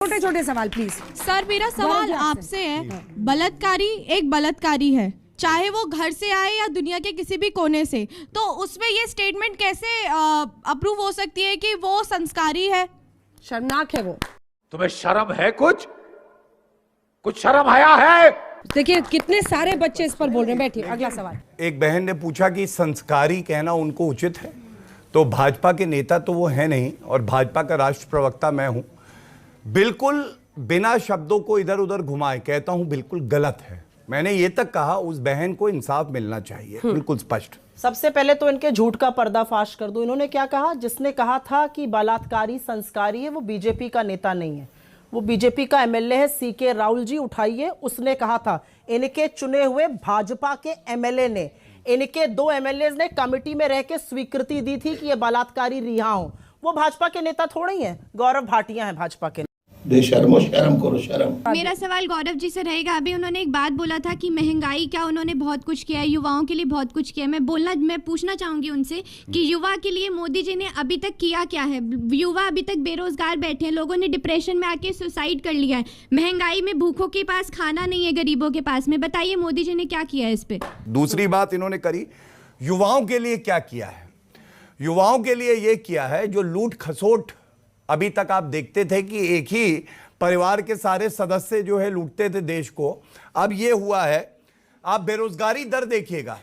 छोटे छोटे सवाल प्लीज। सर मेरा सवाल आपसे है, बलात्कारी एक बलात्कारी है, चाहे वो घर से आए या दुनिया के किसी भी कोने से, तो उसमें ये स्टेटमेंट कैसे अप्रूव हो सकती है कि वो संस्कारी है? शर्मनाक है वो। तुम्हें शर्म है? कुछ शर्म आया है? देखिए कितने सारे बच्चे इस पर बोल रहे हैं। बैठिए, अगला सवाल। एक बहन ने पूछा कि संस्कारी कहना उनको उचित है, तो भाजपा के नेता तो वो है नहीं और भाजपा का राष्ट्र प्रवक्ता मैं हूं। बिल्कुल बिना शब्दों को इधर उधर घुमाए कहता हूं बिल्कुल गलत है। मैंने ये तक कहा उस बहन को इंसाफ मिलना चाहिए, बिल्कुल स्पष्ट। सबसे पहले तो इनके झूठ का पर्दाफाश कर दो। इन्होंने क्या कहा? जिसने कहा था कि बलात्कारी संस्कारी है वो बीजेपी का नेता नहीं है, वो बीजेपी का एमएलए है, सीके राहुल जी। उठाइए, उसने कहा था। इनके चुने हुए भाजपा के एमएलए ने, इनके 2 एमएलए ने कमेटी में रह के स्वीकृति दी थी कि ये बलात्कारी रिहा हो। वो भाजपा के नेता थोड़े ही हैं, गौरव भाटिया हैं भाजपा के। शर्म करो शर्म। मेरा सवाल गौरव जी से रहेगा। अभी उन्होंने एक बात बोला था कि महंगाई, क्या उन्होंने बहुत कुछ किया है, युवाओं के लिए बहुत कुछ किया है। मैं पूछना चाहूंगी उनसे कि युवा के लिए मोदी जी ने अभी तक किया क्या है? युवा अभी तक बेरोजगार बैठे हैं, लोगों ने डिप्रेशन में आके सुसाइड कर लिया है, महंगाई में भूखों के पास खाना नहीं है, गरीबों के पास में। बताइए मोदी जी ने क्या किया है इस पे? दूसरी बात इन्होंने करी, युवाओं के लिए क्या किया है? युवाओं के लिए यह किया है जो लूट खसोट अभी तक आप देखते थे कि एक ही परिवार के सारे सदस्य जो है लूटते थे देश को, अब यह हुआ है। आप बेरोजगारी दर देखिएगा,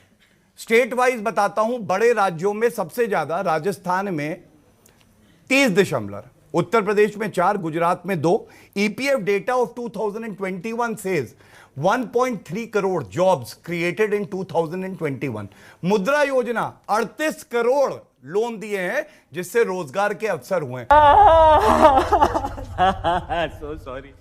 स्टेट वाइज बताता हूं, बड़े राज्यों में सबसे ज्यादा राजस्थान में 30., उत्तर प्रदेश में 4, गुजरात में 2। EPF data of 2021 says 1.3 crore jobs created in 2021। मुद्रा योजना 38 करोड़ लोन दिए हैं जिससे रोजगार के अवसर हुए। सो सॉरी,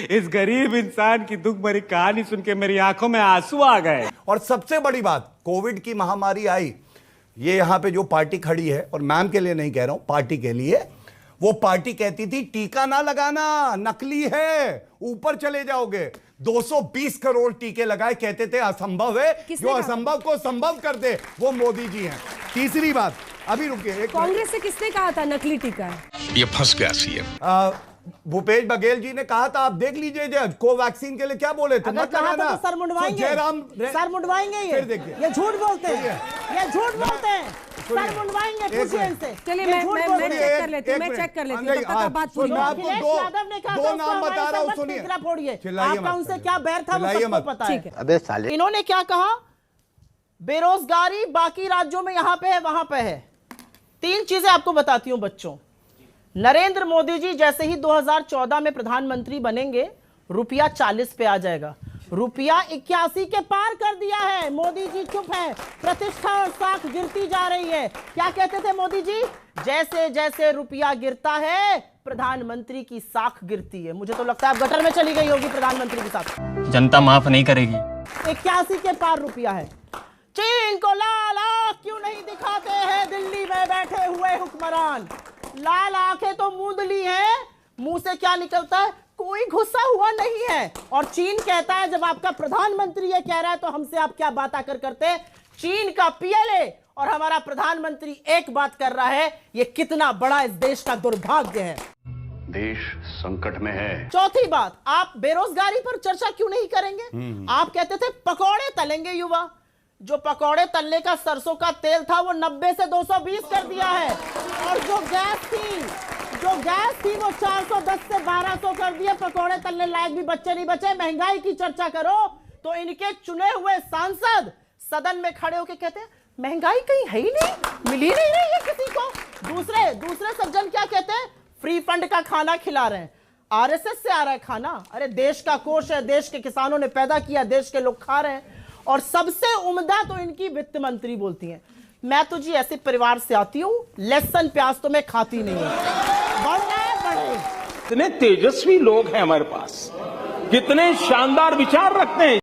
इस गरीब इंसान की दुख भरी कहानी सुन के मेरी आंखों में आंसू आ गए। और सबसे बड़ी बात, कोविड की महामारी आई, ये यहां पे जो पार्टी खड़ी है, और मैम के लिए नहीं कह रहा हूं, पार्टी के लिए, वो पार्टी कहती थी टीका ना लगाना, नकली है, ऊपर चले जाओगे। 220 करोड़ टीके लगाए, कहते थे असंभव है, जो असंभव को संभव कर दे वो मोदी जी हैं। तीसरी बात, अभी रुकिए, कांग्रेस से किसने कहा था नकली टीका है? ये फंस गया सीएम। भूपेश बघेल जी ने कहा था, आप देख लीजिए जज, कोवैक्सीन के लिए क्या बोले थे? अगर कहा था तो सर मुंडवाएंगे, सर मुंडवाएंगे। ये झूठ बोलते हैं, ये झूठ बोलते हैं, सर मुंडवाएंगे। पूछिए इनसे। चलिए मैं चेक कर लेती हूं, मैं चेक कर लेती हूं, तब तक आप बात पूरी। यादव ने कहा दो नाम बता रहा हूं, सुनिए। आपका उनसे क्या बैर था वो सबको पता है। अबे साले, इन्होंने क्या कहा? बेरोजगारी बाकी राज्यों में यहां पे है, वहां पे है। 3 चीजें आपको बताती हूं बच्चों। नरेंद्र मोदी जी जैसे ही 2014 में प्रधानमंत्री बनेंगे, रुपया 40 पे आ जाएगा। रुपया 81 के पार कर दिया है। मोदी जी चुप है, प्रतिष्ठा और साख गिरती जा रही है। क्या कहते थे मोदी जी? जैसे जैसे रुपया गिरता है प्रधानमंत्री की साख गिरती है। मुझे तो लगता है अब गटर में चली गई होगी प्रधानमंत्री की साख। जनता माफ नहीं करेगी। 81 के पार रुपया है। चीन को लाल आंख क्यों नहीं दिखाते हैं दिल्ली में बैठे हुए हुक्मरान? लाल आंखें तो मूंदली हैं, मुंह से क्या निकलता है? कोई घुसा हुआ नहीं है। और चीन कहता है, जब आपका प्रधानमंत्री ये कह रहा है तो हमसे आप क्या बात आकर करते हैं? चीन का पीएलए और हमारा प्रधानमंत्री एक बात कर रहा है। ये कितना बड़ा इस देश का दुर्भाग्य है। देश संकट में है। चौथी बात, आप बेरोजगारी पर चर्चा क्यों नहीं करेंगे? आप कहते थे पकौड़े तलेंगे युवा। जो पकौड़े तलने का सरसों का तेल था वो 90 से 220 कर दिया है। और जो गैस थी वो 410 से 1200 कर दिया। पकौड़े तलने लायक भी बच्चे नहीं बचे। महंगाई की चर्चा करो तो इनके चुने हुए सांसद सदन में खड़े होकर कहते हैं महंगाई कहीं है ही नहीं, मिल ही नहीं रही है किसी को। दूसरे सज्जन क्या कहते हैं? फ्री फंड का खाना खिला रहे हैं। आरएसएस से आ रहा है खाना? अरे देश का कोष है, देश के किसानों ने पैदा किया, देश के लोग खा रहे हैं। और सबसे उम्दा तो इनकी वित्त मंत्री बोलती हैं। मैं तो जी ऐसे परिवार से आती हूं, लहसुन प्याज तो मैं खाती नहीं हूं। बड़े इतने तेजस्वी लोग हैं हमारे पास, कितने शानदार विचार रखते हैं।